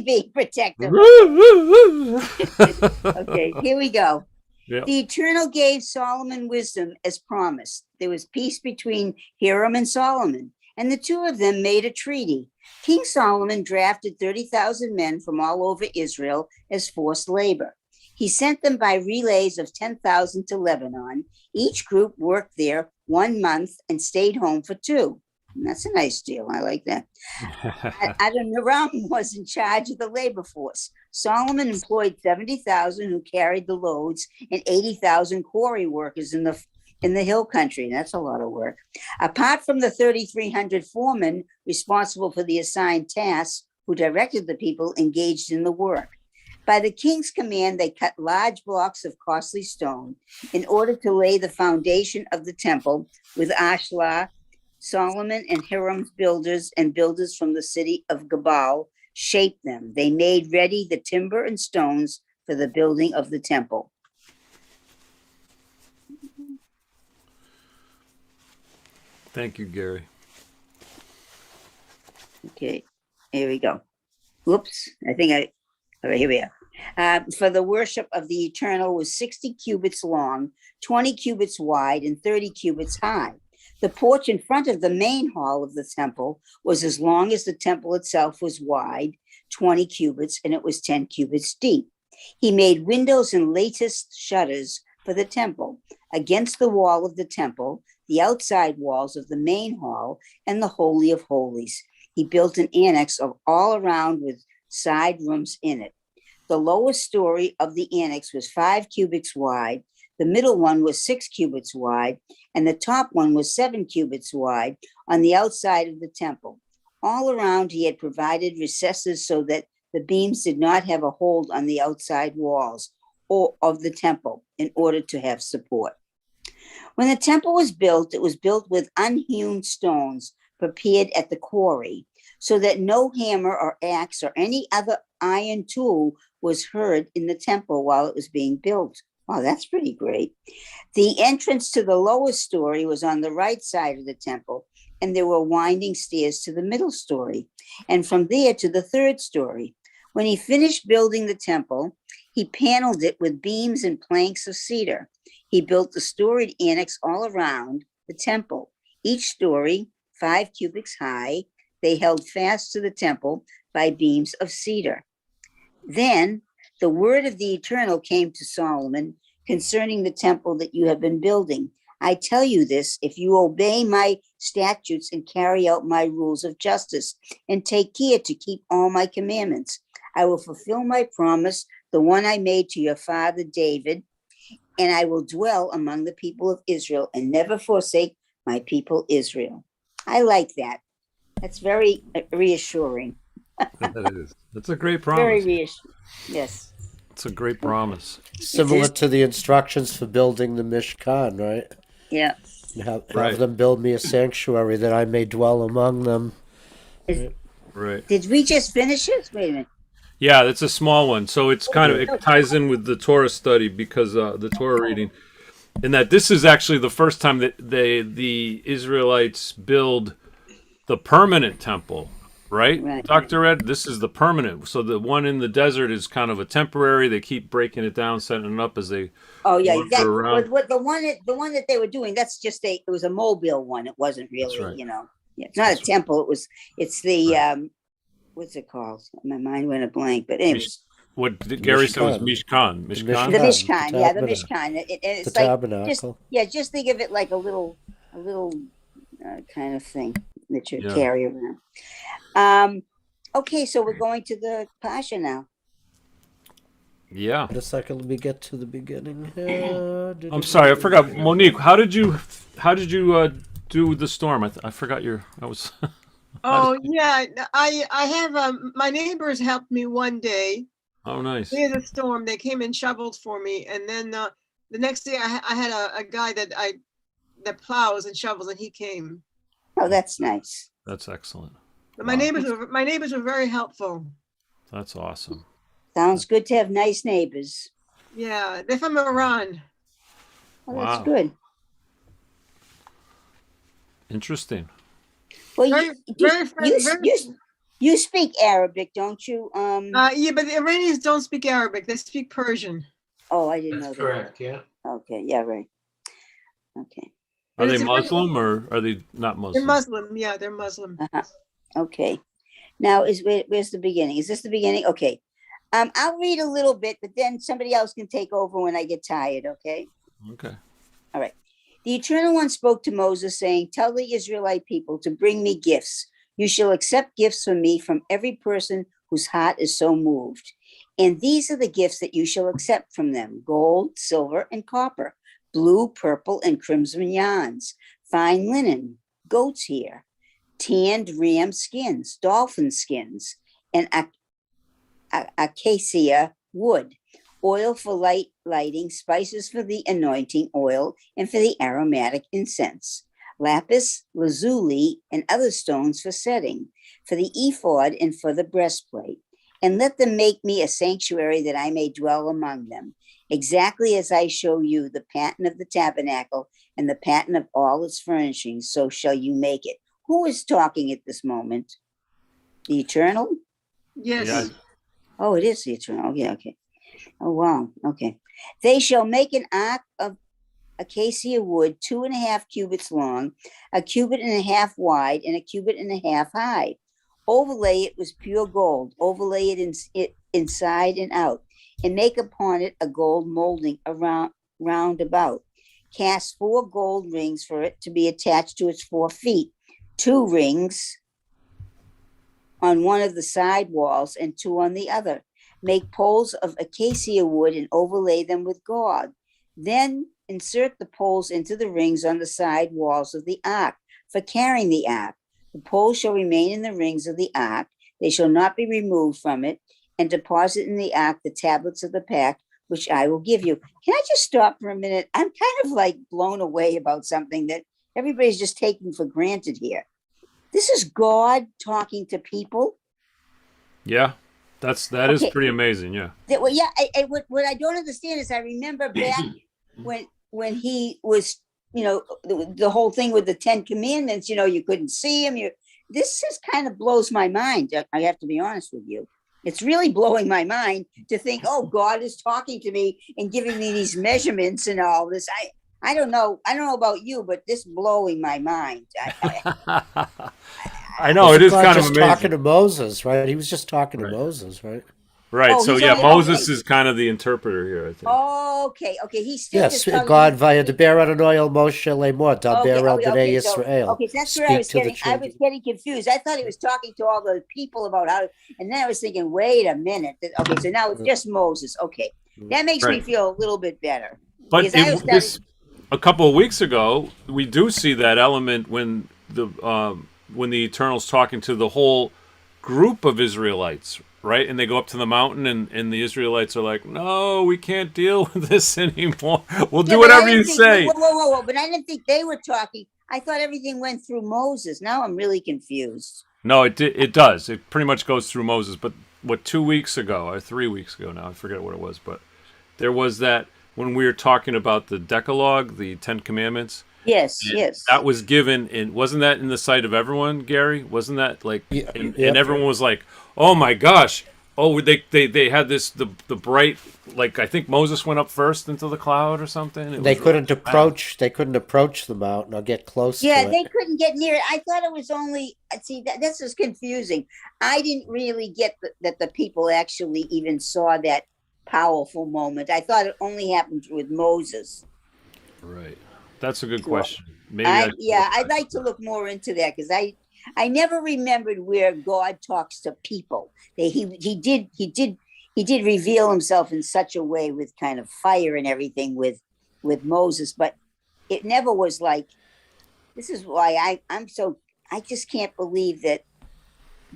being protective. Okay, here we go. Yep. The Eternal gave Solomon wisdom as promised. There was peace between Hiram and Solomon, and the two of them made a treaty. King Solomon drafted 30,000 men from all over Israel as forced labor. He sent them by relays of 10,000 to Lebanon. Each group worked there 1 month and stayed home for 2. And that's a nice deal. I like that. Adoniram was in charge of the labor force. Solomon employed 70,000 who carried the loads and 80,000 quarry workers in the hill country. That's a lot of work. Apart from the 3,300 foremen responsible for the assigned tasks who directed the people engaged in the work. By the king's command, they cut large blocks of costly stone in order to lay the foundation of the temple with ashlar. Solomon and Hiram's builders and builders from the city of Gabal shaped them. They made ready the timber and stones for the building of the temple. Thank you, Gary. Okay, here we go. Whoops, all right, here we are. For the worship of the Eternal was 60 cubits long, 20 cubits wide, and 30 cubits high. The porch in front of the main hall of the temple was as long as the temple itself was wide, 20 cubits, and it was 10 cubits deep. He made windows and latticed shutters for the temple against the wall of the temple, the outside walls of the main hall, and the Holy of Holies. He built an annex of all around with side rooms in it. The lowest story of the annex was 5 cubits wide. The middle one was 6 cubits wide, and the top one was 7 cubits wide on the outside of the temple. All around, he had provided recesses so that the beams did not have a hold on the outside walls or of the temple in order to have support. When the temple was built, it was built with unhewn stones prepared at the quarry, so that no hammer or axe or any other iron tool was heard in the temple while it was being built. Wow, that's pretty great. The entrance to the lowest story was on the right side of the temple, and there were winding stairs to the middle story, and from there to the third story. When he finished building the temple, he paneled it with beams and planks of cedar. He built the storied annex all around the temple, each story 5 cubits high. They held fast to the temple by beams of cedar. Then the word of the Eternal came to Solomon concerning the temple that you have been building. I tell you this, if you obey my statutes and carry out my rules of justice and take care to keep all my commandments, I will fulfill my promise, the one I made to your father David, and I will dwell among the people of Israel and never forsake my people Israel. I like that. That's very reassuring. That is. That's a great promise. Very reassuring. Yes. It's a great promise. Similar to the instructions for building the Mishkan, right? Yeah. Have them build me a sanctuary that I may dwell among them. Right. Did we just finish it? Wait a minute. Yeah, it's a small one. So it's it ties in with the Torah study because the Torah reading. And that this is actually the first time that the Israelites build the permanent temple, right? Dr. Ed, this is the permanent. So the one in the desert is kind of a temporary. They keep breaking it down, setting it up as they the one that they were doing, that's just it was a mobile one. It wasn't really, it's not a temple. It's the what's it called? My mind went a blank, but anyways. What Gary said was Mishkan. The Mishkan, the Mishkan. It's the like Tabernacle. Just think of it like a little kind of thing that you carry around. Okay, so we're going to the Pasha now. Yeah. Wait a second, let me get to the beginning. I'm sorry, I forgot. Monique, how did you do the storm? I forgot I was. Oh yeah, I have my neighbors helped me one day. Oh, nice. Near the storm, they came and shoveled for me, and then the next day I had a guy that plows and shovels, and he came. Oh, that's nice. That's excellent. But my neighbors were very helpful. That's awesome. Sounds good to have nice neighbors. Yeah, they're from Iran. Oh, wow. That's good. Interesting. Well, You speak Arabic, don't you? Yeah, but the Iranians don't speak Arabic. They speak Persian. Oh, I didn't know That's that. correct. Yeah. Okay, yeah, right. Okay. Are they It's a very- Muslim or are they not They're Muslim? Muslim. Yeah, they're Muslim. Uh-huh. Okay. Now where's the beginning? Is this the beginning? Okay. I'll read a little bit, but then somebody else can take over when I get tired, okay? Okay. All right. The Eternal One spoke to Moses, saying, "Tell the Israelite people to bring me gifts. You shall accept gifts from me from every person whose heart is so moved. And these are the gifts that you shall accept from them: gold, silver, and copper, blue, purple, and crimson yarns, fine linen, goat's hair, tanned ram skins, dolphin skins, and acacia wood, oil for lighting, spices for the anointing oil, and for the aromatic incense, lapis lazuli, and other stones for setting, for the ephod and for the breastplate. And let them make me a sanctuary that I may dwell among them, exactly as I show you the pattern of the tabernacle and the pattern of all its furnishings, so shall you make it." Who is talking at this moment? The Eternal? Yes. Yeah. Oh, it is the Eternal. Yeah, okay. Oh, wow. Okay. They shall make an ark of acacia wood, 2.5 cubits long, 1.5 cubits wide, and 1.5 cubits high. Overlay it with pure gold. Overlay it inside and out, and make upon it a gold molding round about. Cast 4 gold rings for it to be attached to its 4 feet. 2 rings on one of the side walls and 2 on the other. Make poles of acacia wood and overlay them with gold. Then insert the poles into the rings on the side walls of the ark for carrying the ark. The poles shall remain in the rings of the ark. They shall not be removed from it, and deposit in the ark the tablets of the pact, which I will give you. Can I just stop for a minute? I'm kind of like blown away about something that everybody's just taking for granted here. This is God talking to people. Yeah. That is Okay. pretty amazing. Yeah. Well, yeah. What I don't understand is I remember back when he was, the whole thing with the 10 Commandments. You couldn't see him. This just kind of blows my mind. I have to be honest with you. It's really blowing my mind to think, oh, God is talking to me and giving me these measurements and all this. I don't know. I don't know about you, but this blowing my mind. I know it is God kind of just amazing. talking to Moses, right? He was just talking Right. to Moses, right? Right. Oh, So he's yeah, only- Moses okay. is kind of the interpreter here, I think. Okay. He's still Yes, just telling God me- via Deber Adonai el Moshe lemor, Daber el Bnei so Yisrael. that's where I Speak was to the getting. I was children. getting confused. I thought he was talking to all the people about how, and then I was thinking, wait a minute. Okay, so now it's just Moses. Okay, that makes me Right. feel a little bit better. But Because I was this a couple of weeks ago, we do see that element when the Eternal's talking to the whole group of Israelites, right? And they go up to the mountain, and the Israelites are like, "No, we can't deal with this anymore. We'll do whatever you say." Whoa! But I didn't think they were talking. I thought everything went through Moses. Now I'm really confused. No, it does. It pretty much goes through Moses. But 2 weeks ago or 3 weeks ago now, I forget what it was, but there was that when we were talking about the Decalogue, the 10 Commandments. Yes. That was given wasn't that in the sight of everyone, Gary? Wasn't that like, Yeah, and yep. everyone was like, "Oh my gosh." Oh, they had this, the bright, like, I think Moses went up first into the cloud or something. They couldn't approach the mountain or get close to it. They couldn't get near it. I thought it was only. See, this is confusing. I didn't really get that the people actually even saw that powerful moment. I thought it only happened with Moses. Right. That's a good question. Maybe I'd like to look more into that because I never remembered where God talks to people. He did reveal himself in such a way with kind of fire and everything with Moses, but it never was like. This is why I just can't believe that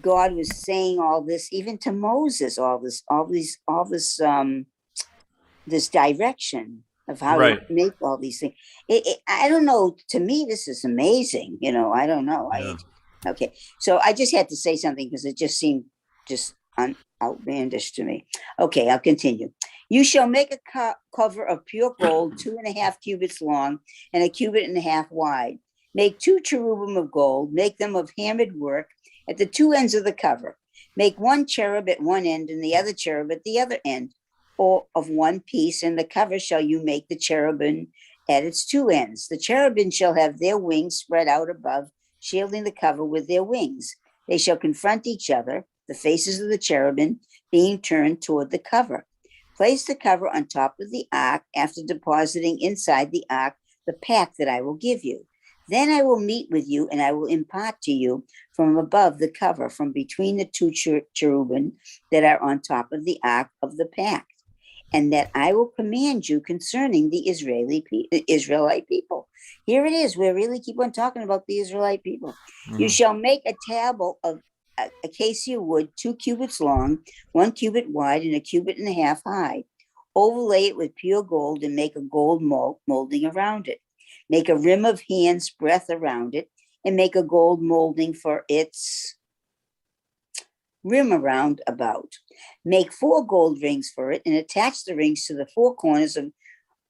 God was saying all this even to Moses, this direction of how to make all these things. I don't know. To me, this is amazing. I don't know. Yeah. Okay. So I just had to say something because it just seemed outlandish to me. Okay, I'll continue. You shall make a cover of pure gold, 2.5 cubits long and 1.5 cubits wide. Make 2 cherubim of gold, make them of hammered work at the 2 ends of the cover. Make one cherub at one end and the other cherub at the other end, or of one piece, and the cover shall you make the cherubim at its two ends. The cherubim shall have their wings spread out above, shielding the cover with their wings. They shall confront each other, the faces of the cherubim being turned toward the cover. Place the cover on top of the ark after depositing inside the ark the pack that I will give you. Then I will meet with you, and I will impart to you from above the cover, from between the two cherubim that are on top of the ark of the pact, and that I will command you concerning the Israelite people. Here it is. We really keep on talking about the Israelite people. You shall make a table of acacia wood, 2 cubits long, 1 cubit wide, and 1.5 cubits high. Overlay it with pure gold and make a gold molding around it. Make a rim of hand's breadth around it, and make a gold molding for its rim around about. Make 4 gold rings for it, and attach the rings to the 4 corners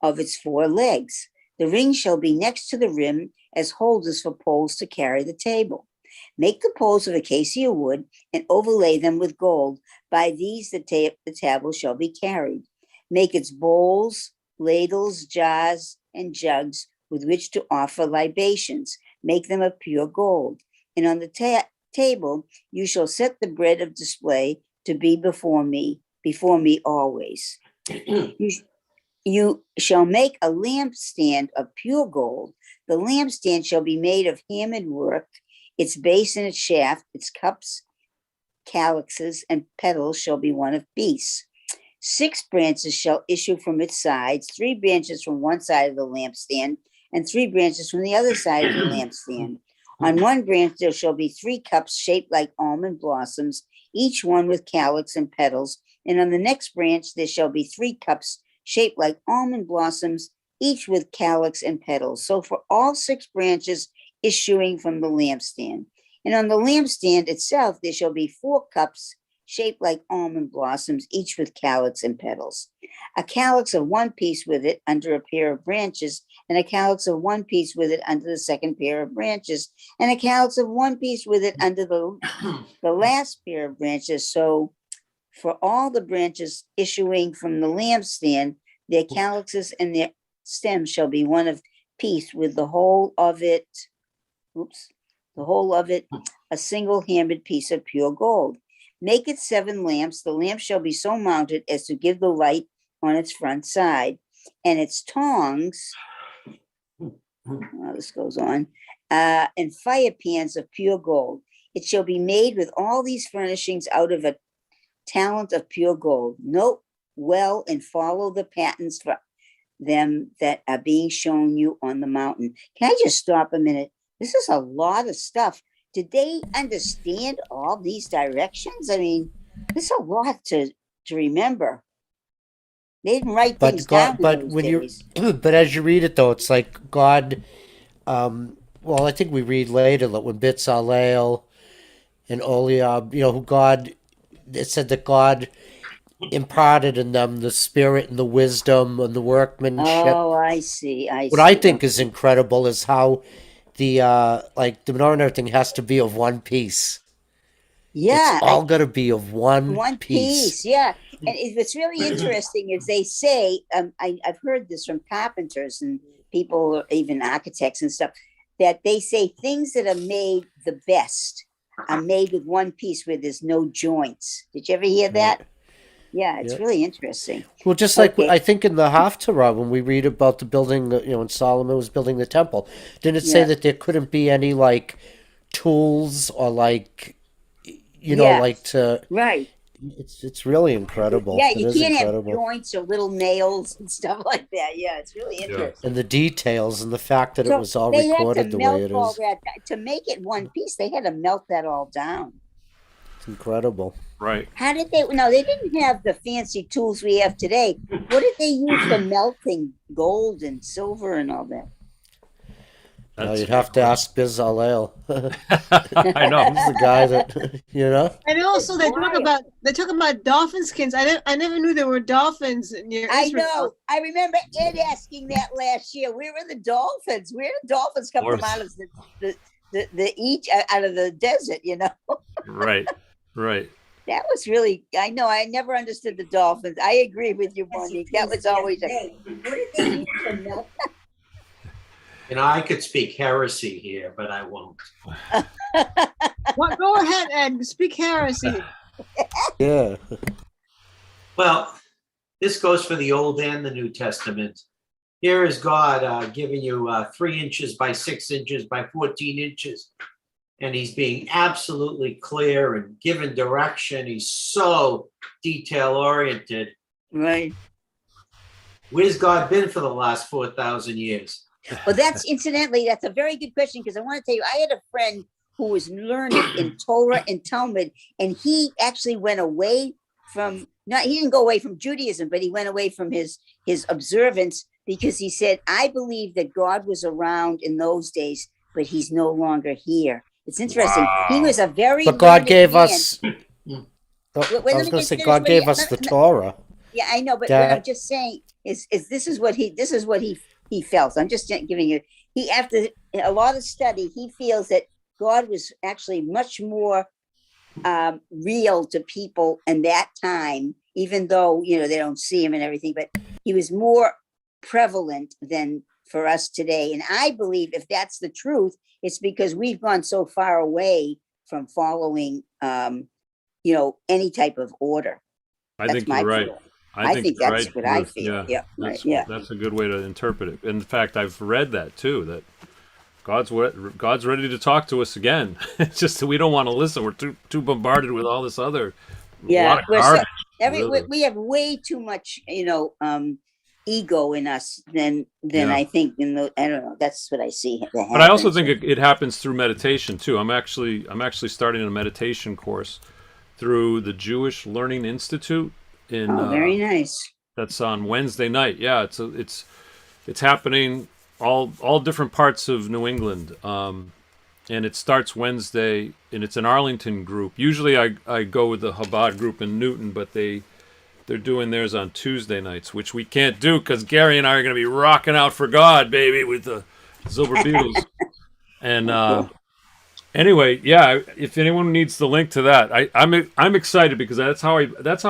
of its 4 legs. The rings shall be next to the rim as holders for poles to carry the table. Make the poles of acacia wood and overlay them with gold. By these the table shall be carried. Make its bowls, ladles, jars, and jugs with which to offer libations. Make them of pure gold. And on the table you shall set the bread of display to be before me always. You shall make a lampstand of pure gold. The lampstand shall be made of hammered work. Its base and its shaft, its cups, calyxes, and petals shall be one of piece. 6 branches shall issue from its sides, 3 branches from one side of the lampstand, and 3 branches from the other side of the lampstand. On one branch there shall be 3 cups shaped like almond blossoms, each one with calyx and petals. And on the next branch there shall be 3 cups shaped like almond blossoms, each with calyx and petals. So for all 6 branches issuing from the lampstand. And on the lampstand itself there shall be 4 cups shaped like almond blossoms, each with calyx and petals. A calyx of one piece with it under a pair of branches, and a calyx of one piece with it under the second pair of branches, and a calyx of one piece with it under the last pair of branches. So for all the branches issuing from the lampstand, their calyxes and their stems shall be one of piece, with the whole of it, a single hammered piece of pure gold. Make it 7 lamps. The lamp shall be so mounted as to give the light on its front side, and its tongs, this goes on, and fire pans of pure gold. It shall be made with all these furnishings out of a talent of pure gold. Note well and follow the patterns for them that are being shown you on the mountain. Can I just stop a minute? This is a lot of stuff. Did they understand all these directions? I mean, this is a lot to remember. They didn't write things down in those days. But as you read it, though, it's like God. Well, I think we read later that when Bezalel and Oliab, who God, it said that God imparted in them the spirit and the wisdom and the workmanship. Oh, I see. What I think is incredible is how the menorah and everything has to be of one piece. Yeah, it's all got to be of one piece. Yeah, and what's really interesting is they say, I've heard this from carpenters and people, even architects and stuff, that they say things that are made the best are made with one piece where there's no joints. Did you ever hear that? Yeah, it's really interesting. Well, just like I think in the Haftarah, when we read about the building, when Solomon was building the temple, didn't it say that there couldn't be any tools or right? It's really incredible. Yeah, you can't have joints or little nails and stuff like that. Yeah, it's really interesting. And the details and the fact that it was all recorded the way it is. To make it one piece, they had to melt that all down. It's incredible. Right. How did they? No, they didn't have the fancy tools we have today. What did they use for melting gold and silver and all that? You'd have to ask Bezalel. I know. He's the guy that, And also they talk about dolphin skins. I never knew there were dolphins near Israel. I know. I remember Ed asking that last year. Where are the dolphins? Where do dolphins come from out of out of the desert? Right. That was really, I know, I never understood the dolphins. I agree with you, Monique. That was always a. What did they use for milk? I could speak heresy here, but I won't. Well, go ahead, Ed. Speak heresy. Yeah. Well, this goes for the Old and the New Testament. Here is God giving you 3 inches by 6 inches by 14 inches. And he's being absolutely clear and given direction. He's so detail oriented. Right. Where's God been for the last 4,000 years? Well, that's a very good question, because I want to tell you, I had a friend who was learned in Torah and Talmud, and he actually went away from, he didn't go away from Judaism, but he went away from his observance, because he said, I believe that God was around in those days, but he's no longer here. It's interesting. Wow. He was a very But God gave man. us. Wait, I let was me going to just say finish God with gave you. us the Torah. Yeah, I know, but what That- I'm just saying is this is what he felt. I'm just giving you. He, after a lot of study, he feels that God was actually much more real to people in that time, even though they don't see him and everything. But he was more prevalent than for us today. And I believe if that's the truth, it's because we've gone so far away from following, any type of order. I That's think my you're right. feeling. I think you're that's right, what I Ruth. feel. Yeah, right, That's, yeah. that's a good way to interpret it. In fact, I've read that too, that God's ready to talk to us again. It's just that we don't want to listen. We're too bombarded with all this other lot of garbage. Really. We have way too much, ego in us than Yeah. I think I don't know. That's what I see. But I also think it happens through meditation too. I'm actually starting a meditation course through the Jewish Learning Institute in very nice. that's on Wednesday night. Yeah, it's happening all different parts of New England, and it starts Wednesday, and it's an Arlington group. Usually I go with the Chabad group in Newton, but they're doing theirs on Tuesday nights, which we can't do because Gary and I are going to be rocking out for God, baby, with the Silver Beatles. And anyway, yeah, if anyone needs the link to that, I'm excited because that's how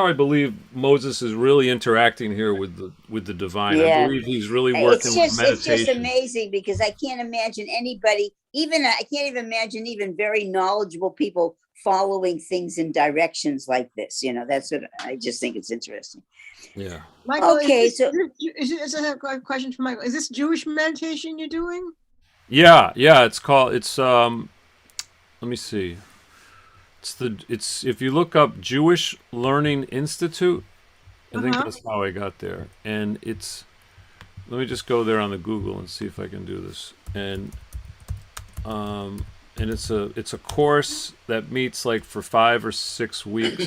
I believe Moses is really interacting here with the divine. Yeah. I believe he's really working with meditation. It's just amazing because I can't imagine anybody, I can't even imagine even very knowledgeable people following things in directions like this. That's what I just think it's interesting. Yeah. Michael, Okay, is this a question for Michael? Is this Jewish meditation you're doing? Yeah. It's let me see. It's if you look up Jewish Learning Institute, I think that's how I got there. And let me just go there on the Google and see if I can do this. And it's a course that meets like for 5 or 6 weeks.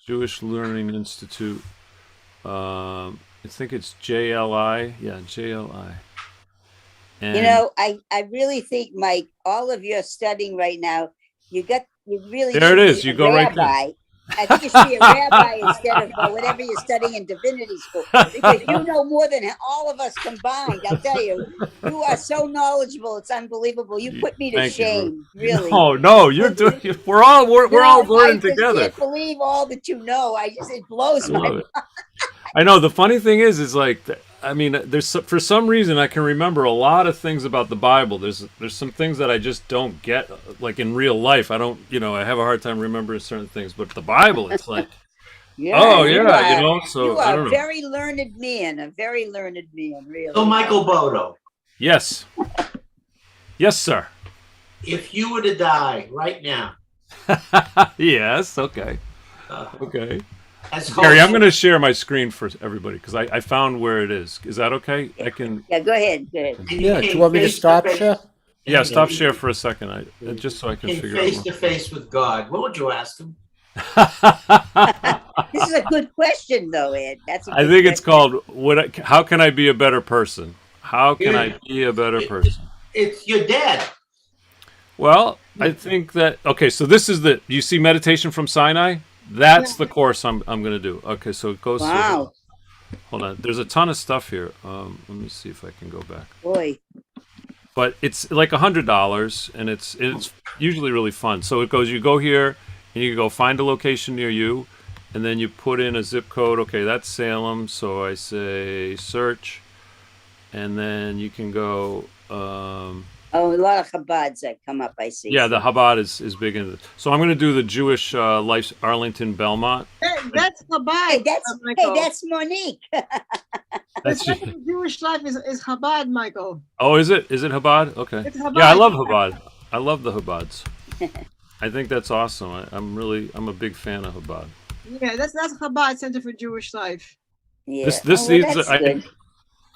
Jewish Learning Institute. I think it's JLI. Yeah, JLI. And I really think, Mike, all of your studying right now, you really there it is. You go right there. I think you should be a rabbi instead of whatever you're studying in divinity school, because you know more than all of us combined. I'll tell you, you are so knowledgeable; it's unbelievable. You put me to Thank you, shame, really. No, you're doing. We're all learning together. I can't believe all that you know. It blows my mind. I know. The funny thing is like, I mean, for some reason I can remember a lot of things about the Bible. There's some things that I just don't get, like in real life. I don't, I have a hard time remembering certain things. But the Bible, it's like, So you I are don't know. a very learned man, really. So, Michael Bodo, Yes, sir. if you were to die right now, Yes. Okay. Okay. as Gary, I'm host- going to share my screen for everybody because I found where it is. Is that okay? I can. Yeah, go ahead. and Yeah. Do came you want me to face stop, face- Chef? Yeah, stop share for a second, just so I can Came figure face out. to face with God. What would you ask him? This is a good question, though, Ed. That's. I think it's called how can I be a better person? How can I be a better person? It's your dad. Well, I think that so this is you see meditation from Sinai? That's the course I'm going to do. Okay, so it goes Wow. hold on. There's a ton of stuff here. Let me see if I can go back. Boy. But it's like $100 and it's usually really fun. So it goes, you go here and you go find a location near you, and then you put in a zip code. Okay, that's Salem, so I say search, and then you can go. Oh, a lot of Chabads that come up, I see. Yeah, the Chabad is big into it. So I'm going to do the Jewish Life Arlington Belmont. That's Chabad. Hey, that's Michael. that's Monique. That's The Jewish life is Chabad, Michael. Oh, is it? Is it Chabad? Okay. It's Chabad. Yeah, I love Chabad. I love the Chabads. I think that's awesome. I'm a big fan of Chabad. Yeah, that's Chabad Center for Jewish Life. Yeah. This Oh, well, that's good.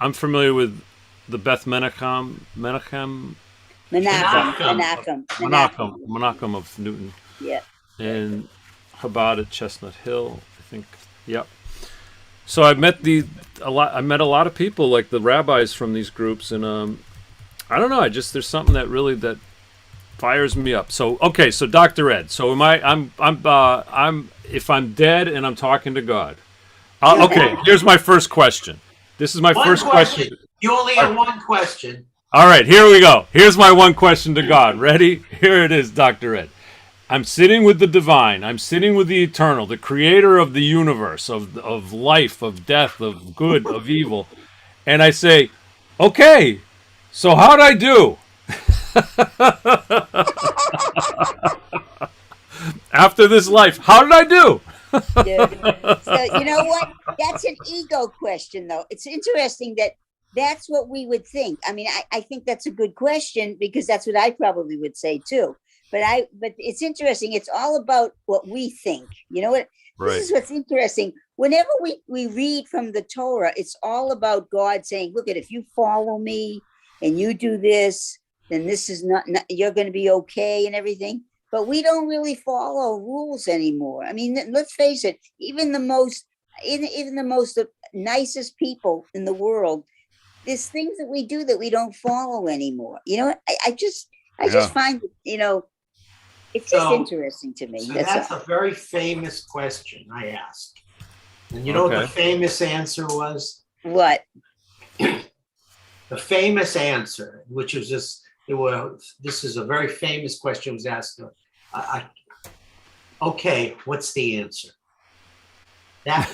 I'm familiar with the Beth Menachem of Newton. Yeah. And Chabad at Chestnut Hill, I think. Yep. So I met a lot of people, like the rabbis from these groups, and I don't know. There's something that fires me up. So okay, so Dr. Ed. So I'm if I'm dead and I'm talking to God. Okay, here's my first question. This is my first question. You only have one question. All right, here we go. Here's my one question to God. Ready? Here it is, Dr. Ed. I'm sitting with the divine. I'm sitting with the eternal, the creator of the universe, of life, of death, of good, of evil. And I say, okay, so how'd I do? After this life, how did I do? Yeah. So you know what? That's an ego question, though. It's interesting that that's what we would think. I mean, I think that's a good question because that's what I probably would say too. But it's interesting. It's all about what we think. You know what? Right. This is what's interesting. Whenever we read from the Torah, it's all about God saying, look, if you follow me and you do this, then this is not you're going to be okay and everything. But we don't really follow rules anymore. I mean, let's face it, even the most nicest people in the world, there's things that we do that we don't follow anymore. You know, I just find, it's just interesting to me. So that's a very famous question I asked. And you know what the famous answer was? What? The famous answer, which was this is a very famous question was asked. Okay, what's the answer? That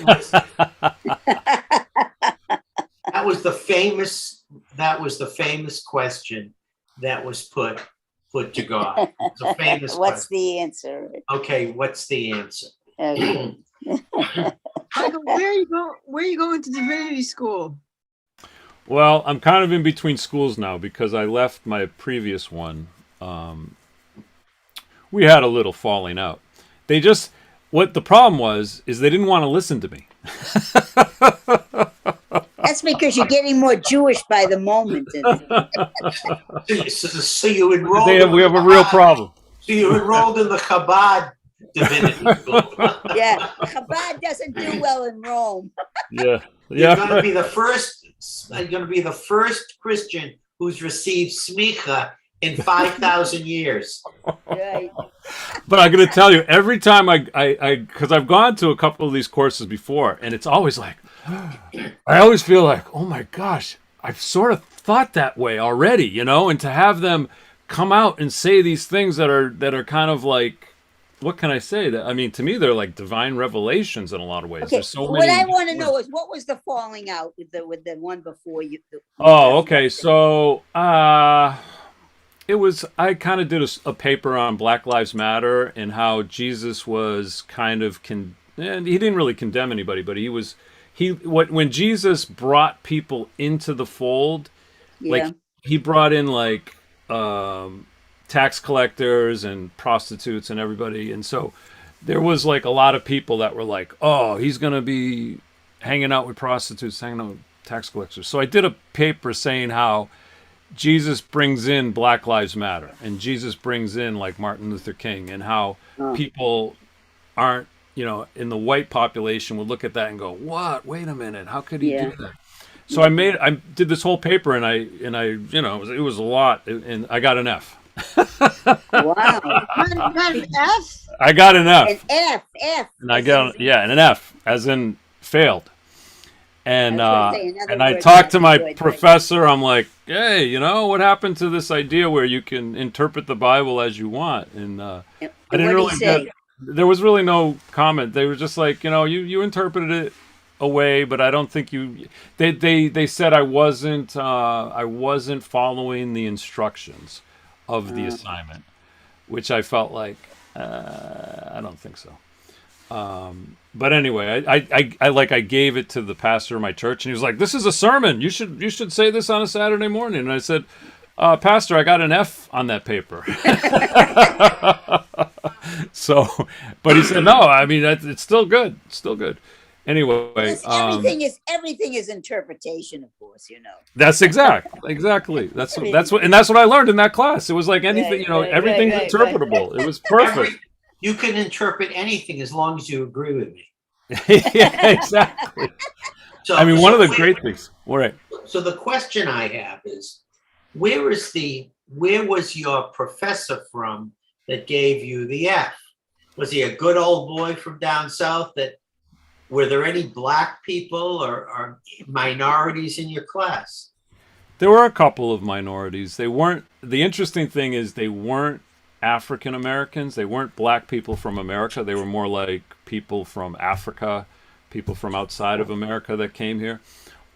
was the famous question that was put to God. It's a famous What's question. the answer? Okay, what's the answer? Okay. Michael, where are you going to divinity school? Well, I'm kind of in between schools now because I left my previous one. We had a little falling out. What the problem was is they didn't want to listen to me. That's because you're getting more Jewish by the moment. So you enrolled. We have a real problem. So you enrolled in the Chabad divinity school. Yeah, Chabad doesn't do well in Rome. Yeah. You're going to be the first. You're going to be the first Christian who's received smicha in 5,000 years. Right. But I'm going to tell you, every time because I've gone to a couple of these courses before, and it's always like, I always feel like, oh my gosh, I've sort of thought that way already, and to have them come out and say these things that are kind of like, what can I say? That I mean, to me, they're like divine revelations in a lot of ways. Okay. There's so What many. I want to know is what was the falling out with the one before you? Okay. So, it was. I kind of did a paper on Black Lives Matter and how Jesus was kind of and he didn't really condemn anybody, but when Jesus brought people into the fold, like he brought in like tax collectors and prostitutes and everybody, and so there was like a lot of people that were like, oh, he's gonna be hanging out with prostitutes, hanging out with tax collectors. So I did a paper saying how Jesus brings in Black Lives Matter and Jesus brings in like Martin Luther King, and how people aren't, in the white population would look at that and go, what? Wait a minute, how could he do that? So I did this whole paper, and I it was a lot, and I got an F. Wow. An F? I got an F. An F. And I got an F, as in failed. And I word talked to not my good, professor. I'm like, hey, what happened to this idea where you can interpret the Bible as you want? And I didn't really get. there was really no comment. They were just like, you interpreted it away, but I don't think you. They said I wasn't following the instructions of the assignment, which I felt like I don't think so. But anyway, I gave it to the pastor of my church, and he was like, "This is a sermon. You should say this on a Saturday morning." And I said, "Pastor, I got an F on that paper." So, but he said, "No, I mean it's still good. It's still good." Anyway, Yes, everything is interpretation, of course. That's exactly. That's what I learned in that class. It was like anything, Right, everything's right. interpretable. It was perfect. You can interpret anything as long as you agree with me. Yeah, exactly. So, I mean, one of the great things. All right. So the question I have is, where was your professor from that gave you the F? Was he a good old boy from down south? Were there any black people or minorities in your class? There were a couple of minorities. They weren't. The interesting thing is they weren't African Americans. They weren't black people from America. They were more like people from Africa, people from outside of America that came here.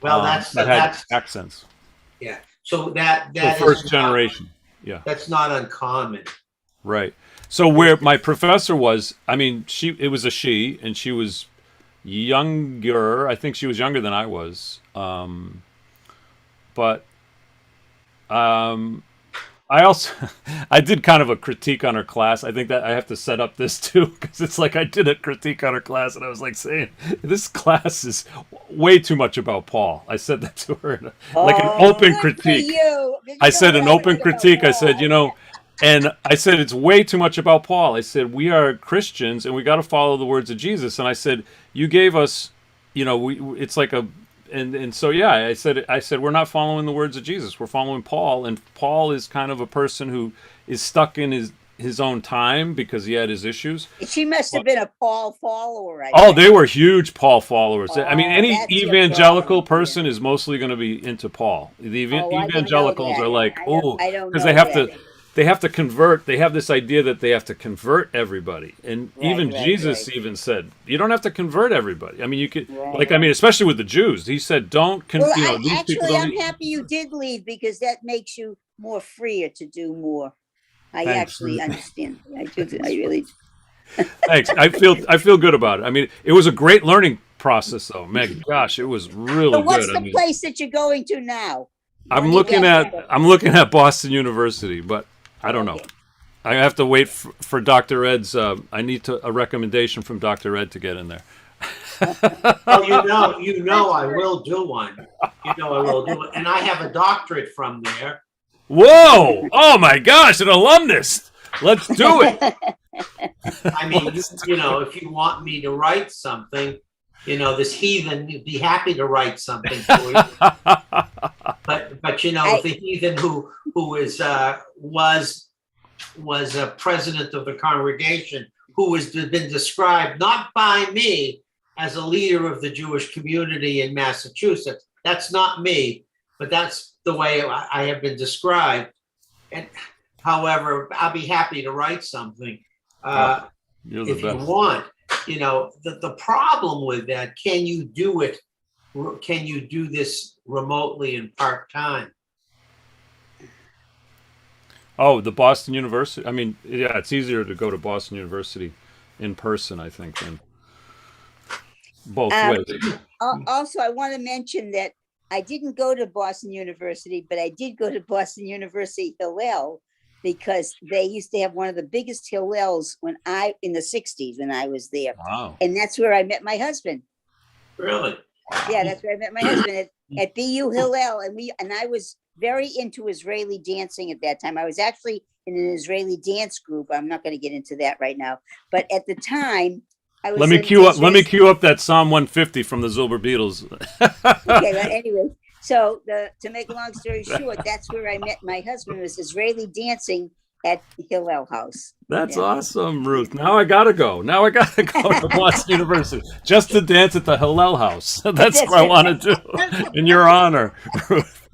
Well, that had that's accents. Yeah. So that The is first generation. Yeah. That's not uncommon. Right. So where my professor was, I mean, it was a she, and she was younger. I think she was younger than I was. But I did kind of a critique on her class. I think that I have to set up this too, because it's like I did a critique on her class, and I was like saying, this class is way too much about Paul. I said that to her, like an open critique. I said an open critique. I said, and I said, it's way too much about Paul. I said, we are Christians, and we got to follow the words of Jesus. And I said, you gave us, it's like a, and so, yeah, I said, we're not following the words of Jesus. We're following Paul. And Paul is kind of a person who is stuck in his own time because he had his issues. She must have been a Paul follower. They were huge Paul followers. I mean, any evangelical person is mostly going to be into Paul. The evangelicals are like, because they have to convert. They have this idea that they have to convert everybody, and Jesus even said, "You don't have to convert everybody." I mean, you could, especially with the Jews. He said, "Don't." I'm happy you did leave, because that makes you more freer to do more. I actually understand. I really do. Thanks. I feel good about it. I mean, it was a great learning process, though, Meg. Gosh, it was really good. So what's the place that you're going to now? I'm looking at Boston University, but I don't know. I have to wait for Dr. Ed's. I need a recommendation from Dr. Ed to get in there. Well, I will do one. I will do it, and I have a doctorate from there. Whoa! Oh my gosh, an alumnus. Let's do it. I mean, if you want me to write something, this heathen, would be happy to write something for you. But the heathen who was a president of the congregation, who has been described not by me as a leader of the Jewish community in Massachusetts. That's not me, but that's the way I have been described. And however, I'll be happy to write something if you want. The problem with that, can you do it? Can you do this remotely and part-time? Oh, the Boston University. I mean, yeah, it's easier to go to Boston University in person, I think, than both ways. Also, I want to mention that I didn't go to Boston University, but I did go to Boston University Hillel, because they used to have one of the biggest Hillels in the 60s when I was there. Wow. And that's where I met my husband. Really? Yeah, that's where I met my husband at BU Hillel. And I was very into Israeli dancing at that time. I was actually in an Israeli dance group. I'm not going to get into that right now. But at the time, I was. Let me cue up that Psalm 150 from the Zilber Beatles. Okay, but anyway. So to make a long story short, that's where I met my husband. It was Israeli dancing at Hillel House. That's awesome, Ruth. Now I gotta go. To Boston University just to dance at the Hillel House. That's what I want to do in your honor, Ruth.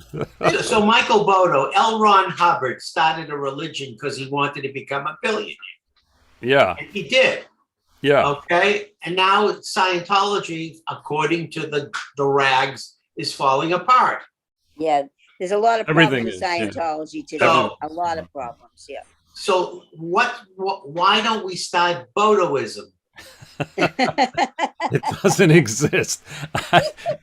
So Michael Bodo, L. Ron Hubbard started a religion because he wanted to become a billionaire. Yeah. And he did. Yeah. Okay, and now Scientology, according to the rags, is falling apart. Yeah, there's a lot of Everything problems with is, yeah. Scientology today. So- A lot of problems. Yeah. So why don't we start Bodoism? It doesn't exist.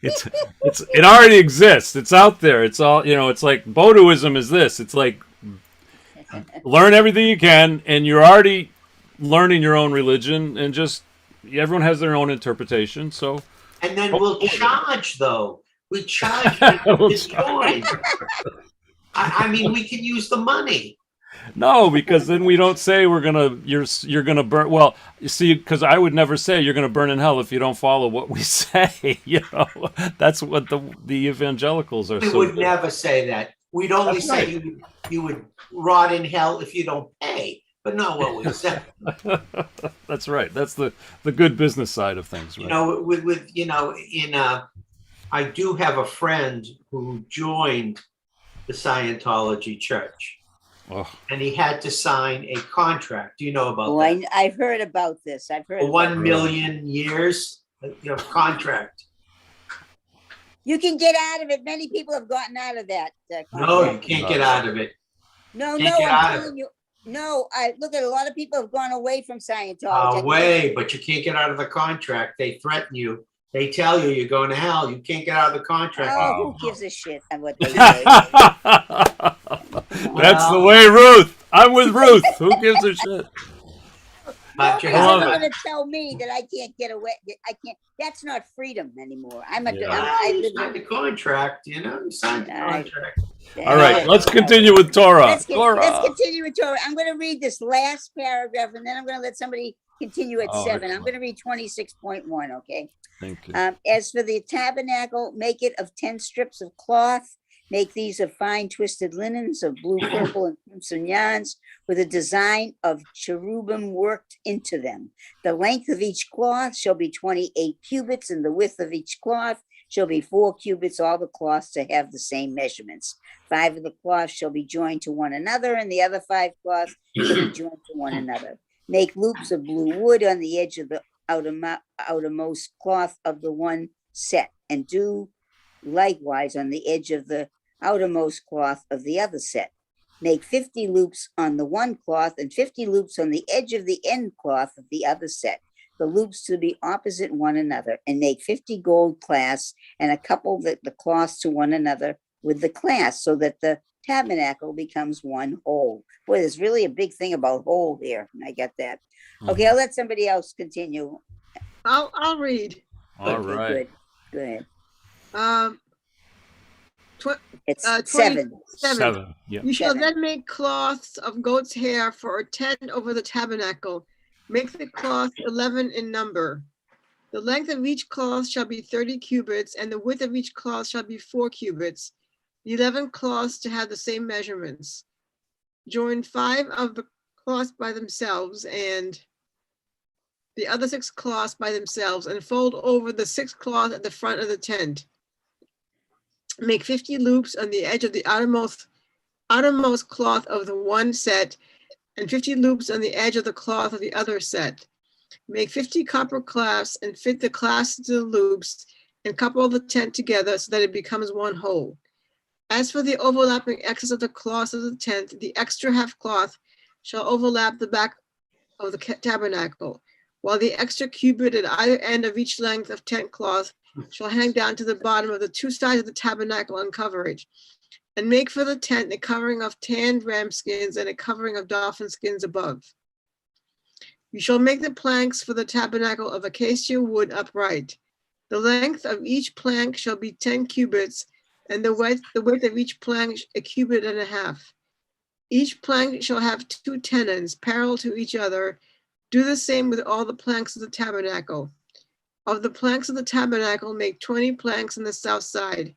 It already exists. It's out there. It's all, it's like Bodoism is this. It's like learn everything you can, and you're already learning your own religion, and just everyone has their own interpretation. So And then we'll charge, though. We charge people to join. I mean, we can use the money. no, because then we don't say you're gonna burn. Well, you see, because I would never say you're gonna burn in hell if you don't follow what we say. That's what the evangelicals are. We so would good. never say that. We'd only That's say right. you would rot in hell if you don't pay, but not what we said. That's right. That's the good business side of things. Right? I do have a friend who joined the Scientology church, Oh, and he had to sign a contract. Do you know about Oh, that? I've heard about this. I've heard For about 1 million years, contract. You can get out of it. Many people have gotten out of that. No, you contract. can't get out of it. No, can't no, get out I'm of telling you. No, I look at a lot of people have gone away from Scientology. Away, but you can't get out of the contract. They threaten you. They tell you you're going to hell. You can't get out of the contract. Oh, who gives a shit on what they say? That's the way, Ruth. I'm with Ruth. Who gives a shit? But you Nobody's have ever it. going to tell me that I can't get away. I can't. That's not freedom anymore. Yeah. I you live signed the contract, You signed the contract. All right, let's continue with Torah. Let's Torah. continue with Torah. I'm going to read this last paragraph, and then I'm going to let somebody continue at 7. I'm excellent. going to read 26.1. Okay. Thank you. As for the tabernacle, make it of 10 strips of cloth. Make these of fine twisted linens of blue, purple, and crimson yarns with a design of cherubim worked into them. The length of each cloth shall be 28 cubits, and the width of each cloth shall be 4 cubits, all the cloths to have the same measurements. 5 of the cloths shall be joined to one another, and the other 5 cloths shall be joined to one another. Make loops of blue wood on the edge of the outermost cloth of the one set, and do likewise on the edge of the outermost cloth of the other set. Make 50 loops on the one cloth and 50 loops on the edge of the end cloth of the other set, the loops to be opposite one another, and make 50 gold clasps and a couple the cloths to one another with the clasp, so that the tabernacle becomes one whole. Boy, there's really a big thing about whole here. I get that. Okay, I'll let somebody else continue. I'll read. All Okay, right. Good. It's 27. 7. Yeah. You shall 7. then make cloths of goat's hair for a tent over the tabernacle. Make the cloth 11 in number. The length of each cloth shall be 30 cubits, and the width of each cloth shall be 4 cubits. The 11 cloths to have the same measurements. Join 5 of the cloths by themselves, and the other 6 cloths by themselves, and fold over the 6th cloth at the front of the tent. Make 50 loops on the edge of the outermost cloth of the one set, and 50 loops on the edge of the cloth of the other set. Make 50 copper clasps and fit the clasps to the loops, and couple the tent together so that it becomes one whole. As for the overlapping excess of the cloths of the tent, the extra half cloth shall overlap the back of the tabernacle, while the extra cubit at either end of each length of tent cloth shall hang down to the bottom of the 2 sides of the tabernacle on coverage. And make for the tent a covering of tanned ram skins and a covering of dolphin skins above. You shall make the planks for the tabernacle of acacia wood upright. The length of each plank shall be 10 cubits, and the width of each plank a cubit and a half. Each plank shall have 2 tenons parallel to each other. Do the same with all the planks of the tabernacle. Of the planks of the tabernacle, make 20 planks on the south side,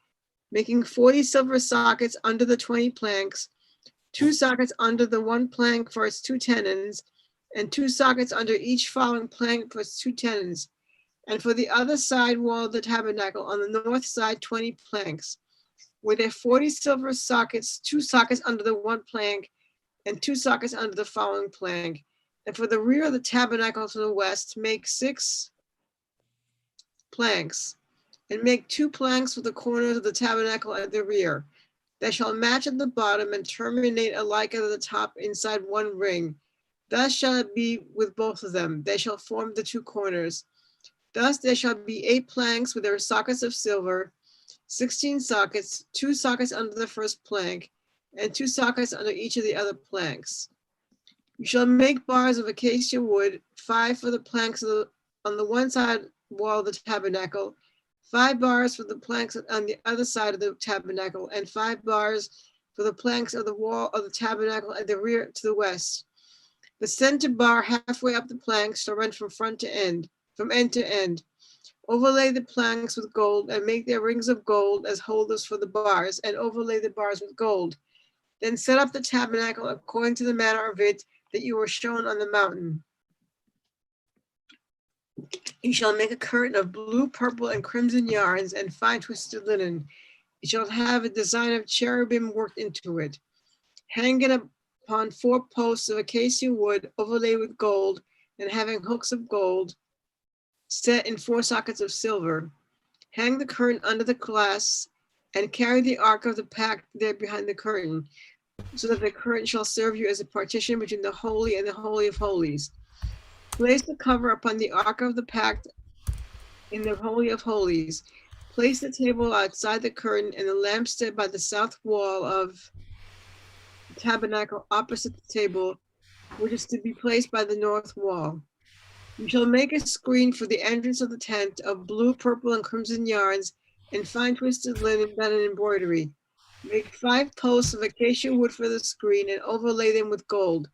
making 40 silver sockets under the 20 planks, 2 sockets under the one plank for its 2 tenons, and 2 sockets under each following plank for its 2 tenons. And for the other side wall of the tabernacle, on the north side, 20 planks, with their 40 silver sockets, 2 sockets under the one plank, and 2 sockets under the following plank, And for the rear of the tabernacle to the west, make 6 planks, and make 2 planks for the corners of the tabernacle at the rear. They shall match at the bottom and terminate alike at the top inside one ring. Thus shall it be with both of them. They shall form the 2 corners. Thus there shall be 8 planks with their sockets of silver, 16 sockets, 2 sockets under the first plank, and 2 sockets under each of the other planks. You shall make bars of acacia wood, 5 for the planks on the one side wall of the tabernacle, 5 bars for the planks on the other side of the tabernacle, and 5 bars for the planks of the wall of the tabernacle at the rear to the west. The center bar halfway up the planks shall run from end to end. Overlay the planks with gold and make their rings of gold as holders for the bars, and overlay the bars with gold. Then set up the tabernacle according to the manner of it that you were shown on the mountain. You shall make a curtain of blue, purple, and crimson yarns and fine twisted linen. It shall have a design of cherubim worked into it. Hang it upon 4 posts of acacia wood overlaid with gold and having hooks of gold set in 4 sockets of silver. Hang the curtain under the glass and carry the ark of the pact there behind the curtain, so that the curtain shall serve you as a partition between the holy and the holy of holies. Place the cover upon the ark of the pact in the holy of holies. Place the table outside the curtain and the lampstand by the south wall of the tabernacle opposite the table, which is to be placed by the north wall. You shall make a screen for the entrance of the tent of blue, purple, and crimson yarns and fine twisted linen done in embroidery. Make 5 posts of acacia wood for the screen and overlay them with gold,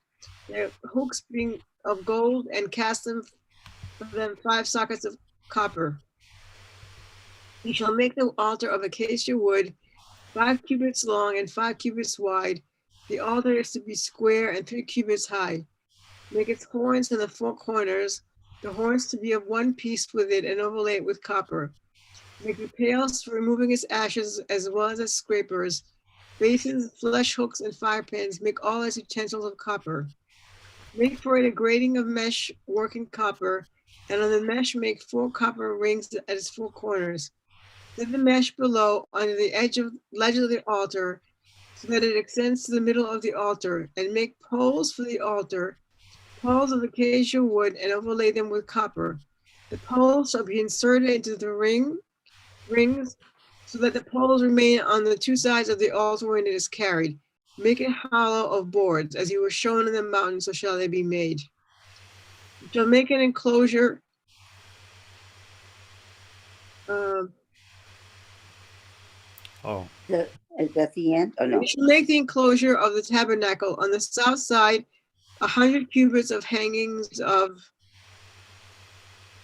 their hooks being of gold, and cast them for them 5 sockets of copper. You shall make the altar of acacia wood, 5 cubits long and 5 cubits wide. The altar is to be square and 3 cubits high. Make its horns in the 4 corners, the horns to be of one piece with it, and overlay it with copper. Make the pails for removing its ashes as well as its scrapers, basins, flesh hooks, and fire pans. Make all its utensils of copper. Make for it a grating of mesh working copper, and on the mesh make 4 copper rings at its 4 corners. Set the mesh below under the ledge of the altar, so that it extends to the middle of the altar, and make poles for the altar, poles of acacia wood, and overlay them with copper. The poles shall be inserted into the rings, so that the poles remain on the 2 sides of the altar when it is carried. Make it hollow of boards, as you were shown in the mountain, so shall they be made. You shall make an enclosure. Is that the end? Oh, no. You shall make the enclosure of the tabernacle on the south side, 100 cubits of hangings of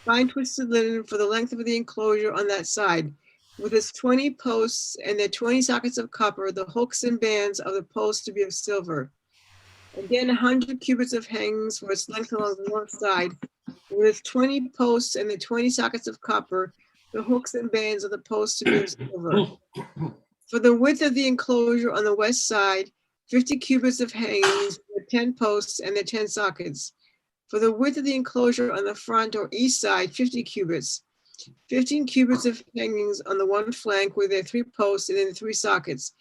fine twisted linen for the length of the enclosure on that side, with its 20 posts and their 20 sockets of copper, the hooks and bands of the posts to be of silver. Again, 100 cubits of hangings for its length along the north side, with its 20 posts and the 20 sockets of copper, the hooks and bands of the posts to be of silver. For the width of the enclosure on the west side, 50 cubits of hangings with 10 posts and their 10 sockets. For the width of the enclosure on the front or east side, 50 cubits. 15 cubits of hangings on the one flank with their 3 posts and their 3 sockets.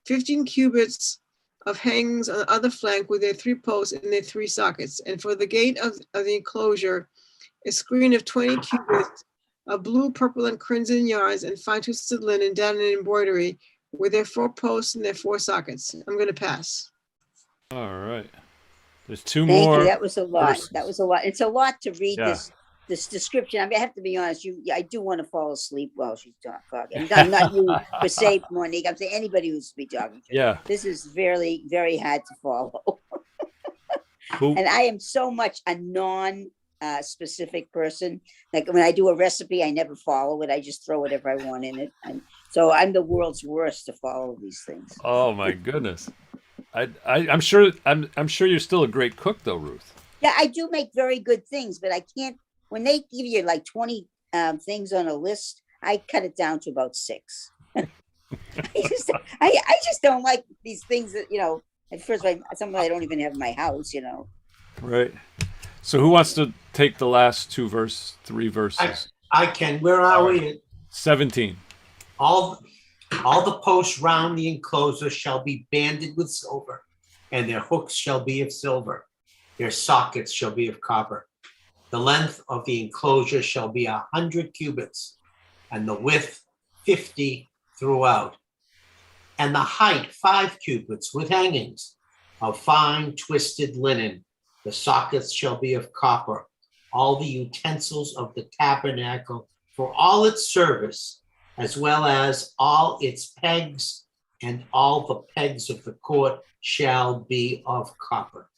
15 cubits of hangings on the other flank with their 3 posts and their 3 sockets. And for the gate of the enclosure, a screen of 20 cubits of blue, purple, and crimson yarns and fine twisted linen done in embroidery with their 4 posts and their 4 sockets. I'm going to pass. All right. There's 2 Thank more. you. That was a lot. verses. That was a lot. It's a lot to read Yeah. this description. I mean, I have to be honest. I do want to fall asleep while she's talking. I'm not you per se, Monique. I'm saying anybody who's be talking. Yeah. This is very, very hard to follow. Who- And I am so much a specific person. Like when I do a recipe, I never follow it. I just throw whatever I want in it. And so I'm the world's worst to follow these things. Oh my goodness. I'm sure you're still a great cook though, Ruth. Yeah, I do make very good things, but I can't. When they give you like 20 things on a list, I cut it down to about 6. I just don't like these things that, at first, something I don't even have in my house, Right. So who wants to take the last three verses? I can. Where are we? 17. All the posts round the enclosure shall be banded with silver, and their hooks shall be of silver. Their sockets shall be of copper. The length of the enclosure shall be 100 cubits, and the width 50 throughout, and the height 5 cubits with hangings of fine twisted linen. The sockets shall be of copper. All the utensils of the tabernacle for all its service, as well as all its pegs, and all the pegs of the court shall be of copper.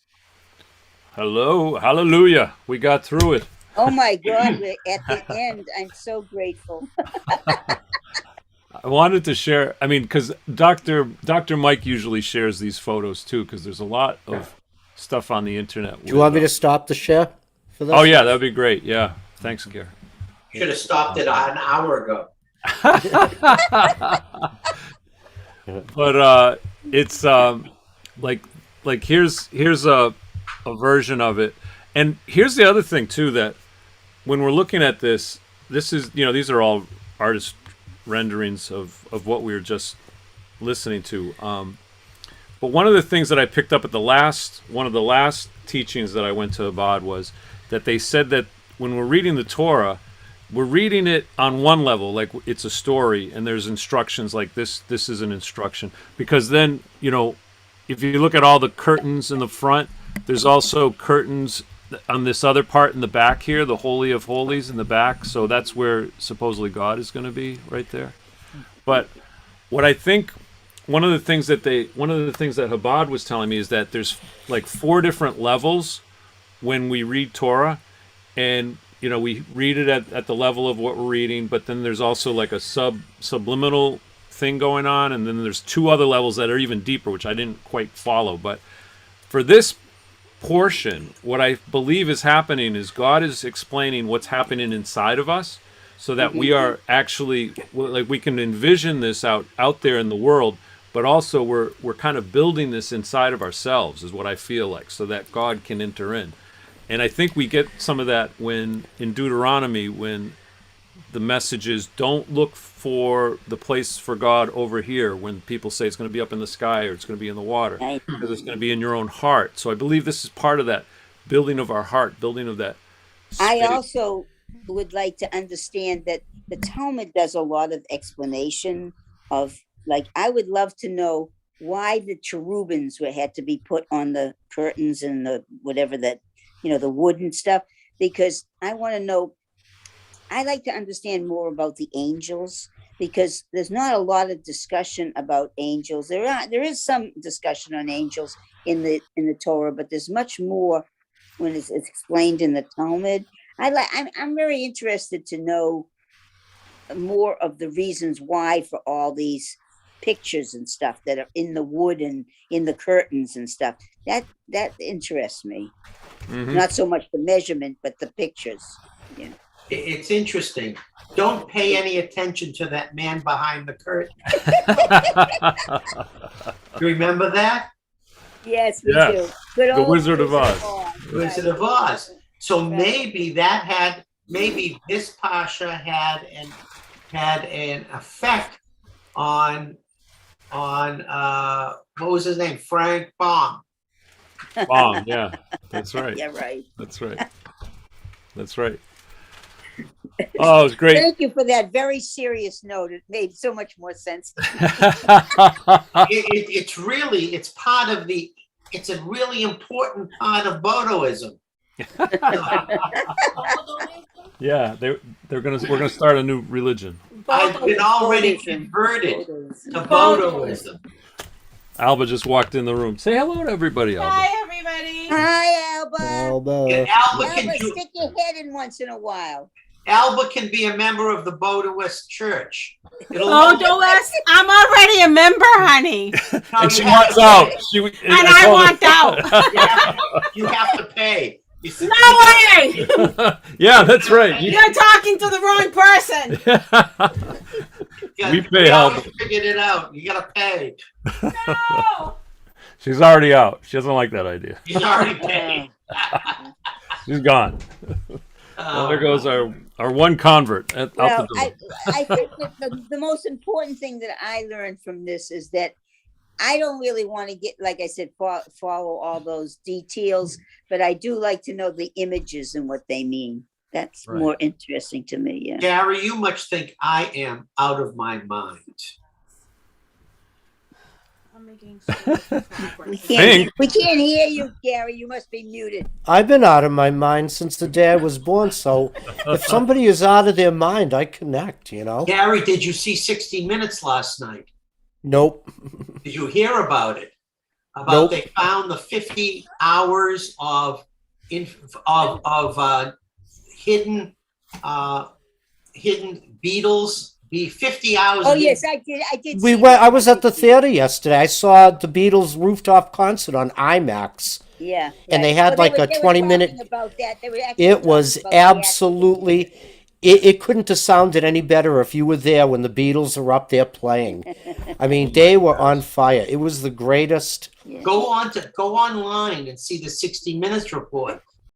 Hallelujah. We got through it. Oh my God, we're at the end. I'm so grateful. I wanted to share, because Dr. Mike usually shares these photos too, because there's a lot of stuff on the internet. Do you want me to stop the share for that? Oh, yeah, that'd be great. Yeah. Thanks, Gary. Should have stopped it an hour ago. But it's like here's a version of it. And here's the other thing too, that when we're looking at this is, these are all artist renderings of what we were just listening to. But one of the things that I picked up at one of the last teachings that I went to Abad was that they said that when we're reading the Torah, we're reading it on one level, like it's a story, and there's instructions like this is an instruction. Because then, if you look at all the curtains in the front, there's also curtains on this other part in the back here, the Holy of Holies in the back. So that's where supposedly God is going to be, right there. But what I think, one of the things that Chabad was telling me is that there's like 4 different levels when we read Torah, and we read it at the level of what we're reading, but then there's also like a subliminal thing going on, and then there's 2 other levels that are even deeper, which I didn't quite follow. But for this portion, what I believe is happening is God is explaining what's happening inside of us, so that we are actually, like, we can envision this out there in the world, but also we're kind of building this inside of ourselves, is what I feel like, so that God can enter in. And I think we get some of that when in Deuteronomy, when the message is, don't look for the place for God over here, when people say it's going to be up in the sky or it's going to be in the water, because it's going to be in your own heart. So I believe this is part of that building of our heart, building of that space. I also would like to understand that the Talmud does a lot of explanation of, like, I would love to know why the cherubims had to be put on the curtains and the whatever that, the wood and stuff, because I want to know, I like to understand more about the angels, because there's not a lot of discussion about angels. There is some discussion on angels in the Torah, but there's much more when it's explained in the Talmud. I'm very interested to know more of the reasons why for all these pictures and stuff that are in the wood and in the curtains and stuff. That interests me. Mm-hmm. Not so much the measurement, but the pictures. Yeah. It's interesting. Don't pay any attention to that man behind the curtain. You remember that? Yes, we do. The Wizard of Oz. Wizard of Oz. So maybe maybe this Pasha had an effect on what was his name? Frank Baum. Baum, yeah. That's right. Yeah, right. That's right. Oh, it was great. Thank you for that very serious note. It made so much more sense. It's a really important part of Bodoism. Yeah, we're gonna start a new religion. I've been already converted to Bodoism. Alba just walked in the room. Say hello to everybody, Alba. Hi, everybody. Hi, Alba. And Alba stick your head in once in a while. Alba can be a member of the Bodoist Church. Don't ask. I'm already a member, honey. And she wants out. I want out. You have to pay. No way! Yeah, that's right. You're talking to the wrong person. We pay Alba. Figured it out. You gotta pay. No. She's already out. She doesn't like that idea. She's already paid. He's gone. Well, there goes our one convert out Well, the door. I think that the most important thing that I learned from this is that I don't really want to get, like I said, follow all those details, but I do like to know the images and what they mean. That's Right. more interesting to me. Yeah. Gary, you must think I am out of my mind. I'm making so much progress. We can't hear you, Gary. You must be muted. I've been out of my mind since the day I was born. So if somebody is out of their mind, I connect, you know? Gary, did you see 60 Minutes last night? Nope. Did you hear about it? About Nope. they found the 50 hours of hidden beetles. Be 50 hours. Oh of yes, I did. I did. We see went. that. I was at the theater yesterday. I saw the Beatles rooftop concert on IMAX. Yeah. And they right. had like a they were 20-minute talking about that. They were actually It talking was about the actual- absolutely. It couldn't have sounded any better if you were there when the Beatles are up there playing. I mean, they were on fire. It was the greatest. Yeah. Go online and see the 60 Minutes report.